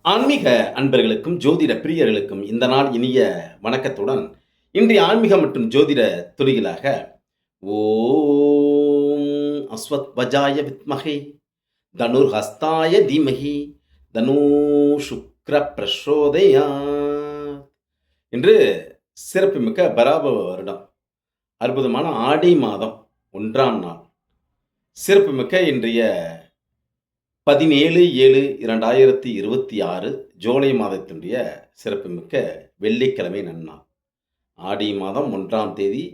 ஆன்மீக அன்பர்களுக்கும், ஜோதிட பிரியர்களுக்கும் இந்த நாள் இனிய வணக்கத்துடன், இன்றைய ஆன்மீக மற்றும் ஜோதிட துளிகளாக, ஓம் அஸ்வத்வஜாய வித்மஹே தனுர்ஹஸ்தாய தீமஹி தனூ சுக்ர பிரசோதயாத் என்று சிறப்புமிக்க பராபவ வருடம், அற்புதமான ஆடி மாதம் 1ஆம் நாள், சிறப்புமிக்க இன்றைய 17/7/2026 ஜூலை மாதத்தினுடைய சிறப்புமிக்க வெள்ளிக்கிழமை நன்னாள். ஆடி மாதம் 1ஆம் தேதி,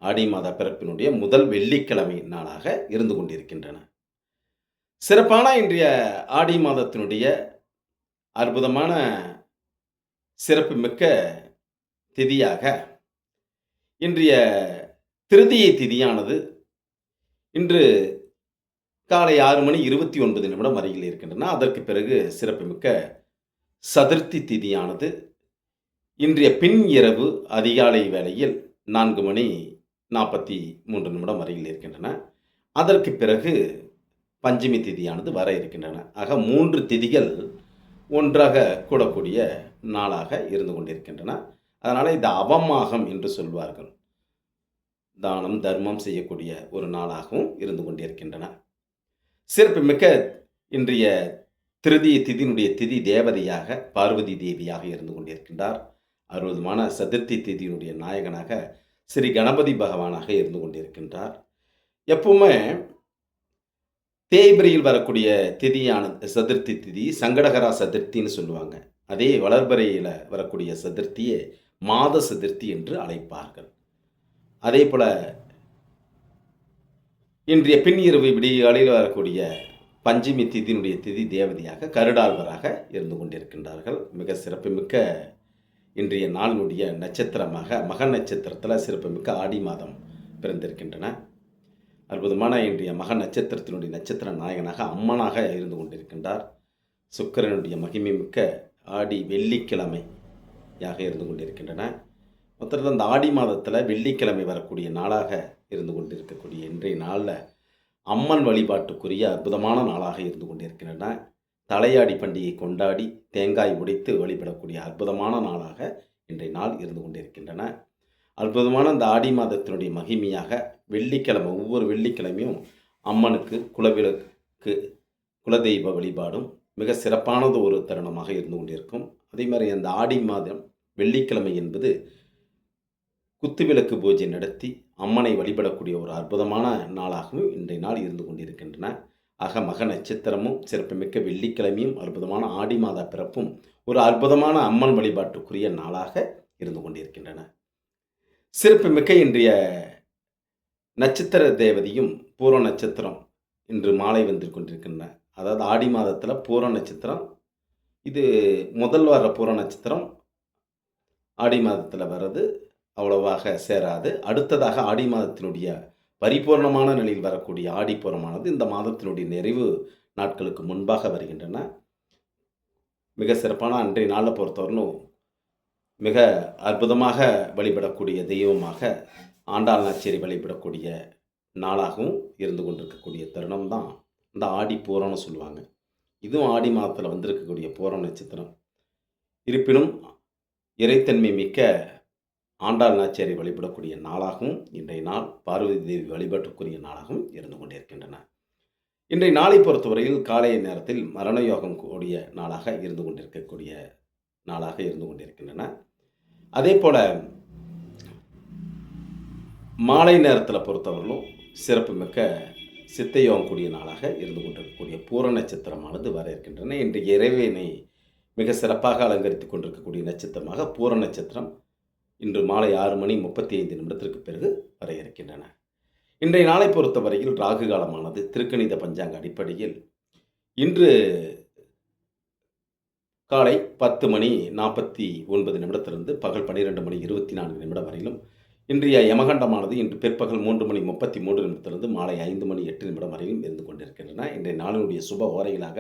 ஆடி மாத பிறப்பினுடைய முதல் வெள்ளிக்கிழமை நாளாக இருந்து கொண்டிருக்கின்றன. சிறப்பான இன்றைய ஆடி மாதத்தினுடைய அற்புதமான சிறப்புமிக்க திதியாக, இன்றைய திருதியை திதியானது இன்று காலை 6:29 அருகில் இருக்கின்றன. அதற்கு பிறகு சிறப்புமிக்க சதுர்த்தி திதியானது இன்றைய பின் இரவு அதிகாலை வேளையில் 4:43 அருகில் இருக்கின்றன. அதற்கு பிறகு பஞ்சமி திதியானது வர இருக்கின்றன. ஆக 3 திதிகள் ஒன்றாக கூடக்கூடிய நாளாக இருந்து கொண்டிருக்கின்றன. அதனால் இது அவமாகம் என்று சொல்வார்கள். தானம், தர்மம் செய்யக்கூடிய ஒரு நாளாகவும் இருந்து கொண்டிருக்கின்றன. சிறப்புமிக்க இன்றைய திருதிய திதியினுடைய திதி தேவதையாக பார்வதி தேவியாக இருந்து கொண்டிருக்கின்றார். அற்புதமான சதுர்த்தி திதியினுடைய நாயகனாக ஸ்ரீ கணபதி பகவானாக இருந்து கொண்டிருக்கின்றார். எப்பவுமே தேய்பிரையில் வரக்கூடிய திதியானது சதுர்த்தி திதி சங்கடகரா சதுர்த்தின்னு சொல்லுவாங்க. அதே வளர்பிறையில் வரக்கூடிய சதுர்த்தியை மாத சதுர்த்தி என்று அழைப்பார்கள். அதே போல இன்றைய பின் இரவு விடியகாலையில் வரக்கூடிய பஞ்சமி திதியினுடைய திதி தேவதையாக கருடாழ்வராக இருந்து கொண்டிருக்கின்றார்கள். மிக சிறப்புமிக்க இன்றைய நாளினுடைய நட்சத்திரமாக மக நட்சத்திரத்தில் சிறப்புமிக்க ஆடி மாதம் பிறந்திருக்கின்றன. அற்புதமான இன்றைய மக நட்சத்திரத்தினுடைய நட்சத்திர நாயகனாக அம்மனாக இருந்து கொண்டிருக்கின்றார். சுக்கிரனுடைய மகிமை மிக்க ஆடி வெள்ளிக்கிழமையாக இருந்து கொண்டிருக்கின்றன. மொத்தத்தில் அந்த ஆடி மாதத்தில் வெள்ளிக்கிழமை வரக்கூடிய நாளாக இருந்து கொண்டிருக்கக்கூடிய இன்றைய நாளில் அம்மன் வழிபாட்டுக்குரிய அற்புதமான நாளாக இருந்து கொண்டிருக்கின்றன. தலையாடி பண்டிகை கொண்டாடி தேங்காய் உடைத்து வழிபடக்கூடிய அற்புதமான நாளாக இன்றைய நாள் இருந்து கொண்டிருக்கின்றன. அற்புதமான இந்த ஆடி மாதத்தினுடைய மகிமையாக வெள்ளிக்கிழமை ஒவ்வொரு வெள்ளிக்கிழமையும் அம்மனுக்கு குலவிளக்கு குலதெய்வ வழிபாடும் மிக சிறப்பானது ஒரு தருணமாக இருந்து கொண்டிருக்கும். அதே மாதிரி அந்த ஆடி மாதம் வெள்ளிக்கிழமை என்பது குத்துவிளக்கு பூஜை நடத்தி அம்மனை வழிபடக்கூடிய ஒரு அற்புதமான நாளாகவும் இன்றைய நாள் இருந்து கொண்டிருக்கின்றன. ஆக மக நட்சத்திரமும் சிறப்புமிக்க வெள்ளிக்கிழமையும் அற்புதமான ஆடி மாத பிறப்பும் ஒரு அற்புதமான அம்மன் வழிபாட்டுக்குரிய நாளாக இருந்து கொண்டிருக்கின்றன. சிறப்புமிக்க இன்றைய நட்சத்திர தேவதையும் பூர நட்சத்திரம் இன்று மாலை வந்து கொண்டிருக்கின்றன. அதாவது ஆடி மாதத்தில் பூர நட்சத்திரம், இது முதல் வர பூர நட்சத்திரம் ஆடி மாதத்தில் வர்றது அவ்வளவாக சேராது. அடுத்ததாக ஆடி மாதத்தினுடைய பரிபூர்ணமான நிலையில் வரக்கூடிய ஆடிப்பூரமானது இந்த மாதத்தினுடைய நிறைவு நாட்களுக்கு முன்பாக வருகின்றன. மிக சிறப்பான அன்றைய நாளை பொறுத்தவரையிலும் மிக அற்புதமாக வழிபடக்கூடிய தெய்வமாக ஆண்டாள் நாச்சியரை வழிபடக்கூடிய நாளாகவும் இருந்து கொண்டிருக்கக்கூடிய தருணம் தான் இந்த ஆடி பூரம்னு சொல்லுவாங்க. இதுவும் ஆடி மாதத்தில் வந்திருக்கக்கூடிய பூரம் நட்சத்திரம். இருப்பினும் இறைத்தன்மை மிக்க ஆண்டாள் நாச்சியாரை வழிபடக்கூடிய நாளாகவும் இன்றைய நாள் பார்வதி தேவி வழிபாட்டுக்குரிய நாளாகவும் இருந்து கொண்டிருக்கின்றன. இன்றைய நாளை பொறுத்தவரையில் காலை நேரத்தில் மரண யோகம் கூடிய நாளாக இருந்து கொண்டிருக்கின்றன. அதே போல மாலை நேரத்தில் பொறுத்தவரையிலும் சிறப்புமிக்க சித்தயோகம் கூடிய நாளாக இருந்து கொண்டிருக்கக்கூடிய பூர நட்சத்திரமானது வர இருக்கின்றன. இன்றைய இறைவனை மிக சிறப்பாக அலங்கரித்து கொண்டிருக்கக்கூடிய நட்சத்திரமாக பூர நட்சத்திரம் இன்று மாலை 6:35 பிறகு வர இருக்கின்றன. இன்றைய நாளை பொறுத்தவரையில் ராகு காலமானது திருக்கணித பஞ்சாங்க அடிப்படையில் இன்று காலை 10:49 பகல் 12:24 வரையிலும், இன்றைய யமகண்டமானது இன்று பிற்பகல் 3:33 மாலை 5:08 வரையிலும் இருந்து கொண்டிருக்கின்றன. இன்றைய நாளினுடைய சுப ஓரைகளாக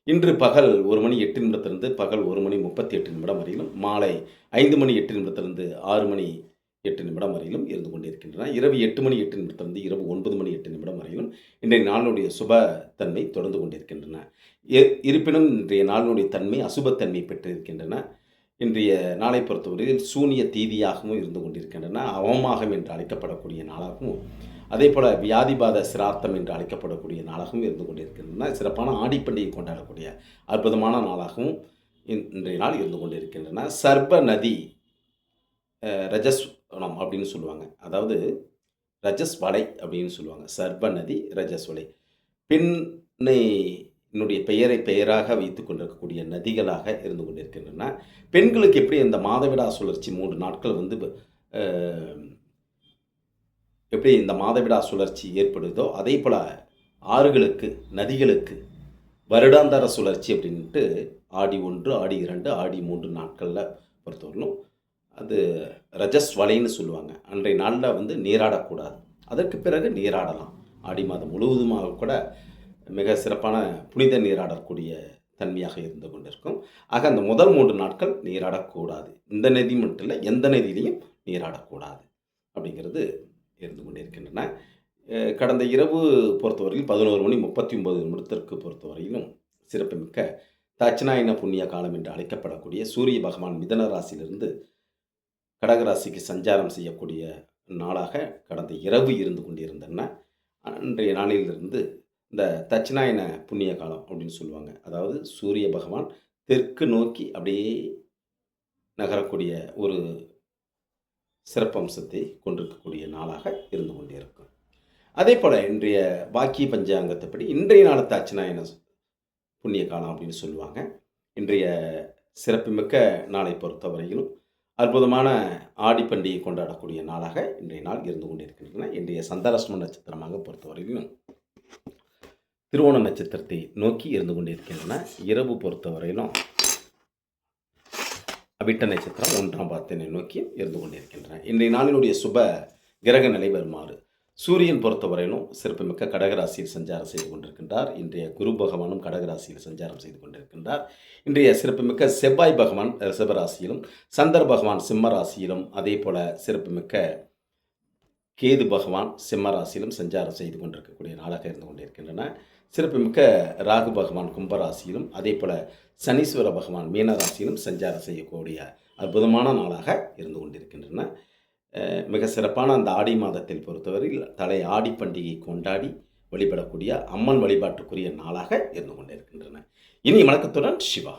இன்று பகல் 1:08 பகல் 1:38 வரையிலும், மாலை 5:08 6:08 8 நிமிடம் வரையிலும் இருந்து கொண்டிருக்கின்றன. இரவு 8 மணி 8 நிமிடத்திலிருந்து இரவு 9 மணி 8 நிமிடம் வரையிலும் இன்றைய நாளினுடைய சுப தன்மை தொடர்ந்து கொண்டிருக்கின்றன. இருப்பினும் இன்றைய நாளினுடைய தன்மை அசுபத்தன்மை பெற்றிருக்கின்றன. இன்றைய நாளை பொறுத்தவரையில் சூனிய தீதியாகவும் இருந்து கொண்டிருக்கின்றன. அவமாகம் என்று அழைக்கப்படக்கூடிய நாளாகவும், அதேபோல வியாதிபாத சிரார்த்தம் என்று அழைக்கப்படக்கூடிய நாளாகவும் இருந்து கொண்டிருக்கின்றன. சிறப்பான ஆடிப்பண்டிகை கொண்டாடக்கூடிய அற்புதமான நாளாகவும் இன்றைய நாள் இருந்து கொண்டிருக்கின்றன. சர்ப நதி ரஜஸ்வனம் அப்படின்னு சொல்லுவாங்க. அதாவது ரஜஸ் வலை அப்படின்னு சொல்லுவாங்க. சர்ப நதி ரஜஸ் வலை. பெண்ணினுடைய பெயரை பெயராக வைத்துக் கொண்டிருக்கக்கூடிய நதிகளாக இருந்து கொண்டிருக்கின்றன. பெண்களுக்கு எப்படி இந்த மாதவிடா சுழற்சி 3 நாட்கள் வந்து எப்படி இந்த மாதவிடா சுழற்சி ஏற்படுதோ, அதே போல் ஆறுகளுக்கு நதிகளுக்கு வருடாந்தர சுழற்சி அப்படின்ட்டு ஆடி 1, ஆடி 2, ஆடி 3 நாட்களில் பொறுத்தவரையிலும் அது ரஜஸ் வலைன்னு சொல்லுவாங்க. அன்றைய நாளில் வந்து நீராடக்கூடாது. அதற்கு பிறகு நீராடலாம். ஆடி மாதம் முழுவதுமாக கூட மிக சிறப்பான புனித நீராடக்கூடிய தன்மையாக இருந்து கொண்டிருக்கும். ஆக அந்த முதல் 3 நாட்கள் நீராடக்கூடாது. இந்த நதி மட்டும் இல்லை, எந்த நதியிலையும் நீராடக்கூடாது அப்படிங்கிறது இருந்து கொண்டிருக்கின்றன. கடந்த இரவு பொறுத்தவரையில் 11 மணி 39 நிமிடத்திற்கு பொறுத்தவரையிலும் சிறப்புமிக்க தட்சிணாயன புண்ணிய காலம் என்று அழைக்கப்படக்கூடிய சூரிய பகவான் மிதன ராசியிலிருந்து கடகராசிக்கு சஞ்சாரம் செய்யக்கூடிய நாளாக கடந்த இரவு இருந்து கொண்டிருந்தன. அன்றைய நாளிலிருந்து இந்த தட்சிணாயன புண்ணிய காலம் அப்படின்னு சொல்லுவாங்க. அதாவது சூரிய பகவான் தெற்கு நோக்கி அப்படியே நகரக்கூடிய ஒரு சிறப்பம்சத்தை கொண்டிருக்கக்கூடிய நாளாக இருந்து கொண்டே இருக்கும். அதே போல் இன்றைய வாக்கிய பஞ்சாங்கத்தைப்படி இன்றைய நாள் தட்சிணாயன புண்ணிய காலம் அப்படின்னு சொல்லுவாங்க. இன்றைய சிறப்புமிக்க நாளை பொறுத்தவரையிலும் அற்புதமான ஆடி பண்டிகை கொண்டாடக்கூடிய நாளாக இன்றைய நாள் இருந்து கொண்டிருக்கின்றன. இன்றைய சந்திராஷ்டம நட்சத்திரமாக பொறுத்தவரையிலும் திருவோண நட்சத்திரத்தை நோக்கி இருந்து கொண்டிருக்கின்றன. இரவு பொறுத்தவரையிலும் அவிட்ட நட்சத்திரம் 1ஆம் பாதத்தினை நோக்கி இருந்து கொண்டிருக்கின்றன. இன்றைய நாளினுடைய சுப கிரக நிலை வருமாறு சூரியன் பொறுத்தவரையிலும் சிறப்புமிக்க கடகராசியில் சஞ்சாரம் செய்து கொண்டிருக்கின்றார். இன்றைய குரு பகவானும் கடகராசியில் சஞ்சாரம் செய்து கொண்டிருக்கின்றார். இன்றைய சிறப்புமிக்க செவ்வாய் பகவான் ரிஷபராசியிலும், சந்திர பகவான் சிம்ம ராசியிலும், அதே போல சிறப்புமிக்க கேது பகவான் சிம்ம ராசியிலும் சஞ்சாரம் செய்து கொண்டிருக்கக்கூடிய நாளாக இருந்து கொண்டிருக்கின்றன. சிறப்புமிக்க ராகு பகவான் கும்பராசியிலும், அதே போல சனீஸ்வர பகவான் மீனராசியிலும் சஞ்சாரம் செய்யக்கூடிய அற்புதமான நாளாக இருந்து கொண்டிருக்கின்றன. மிக சிறப்பான அந்த ஆடி மாதத்தில் பொறுத்தவரையில் தலை ஆடி பண்டிகை கொண்டாடி வழிபடக்கூடிய அம்மன் வழிபாட்டுக்குரிய நாளாக இருந்து கொண்டிருக்கின்றன. இனி வணக்கத்துடன் சிவா.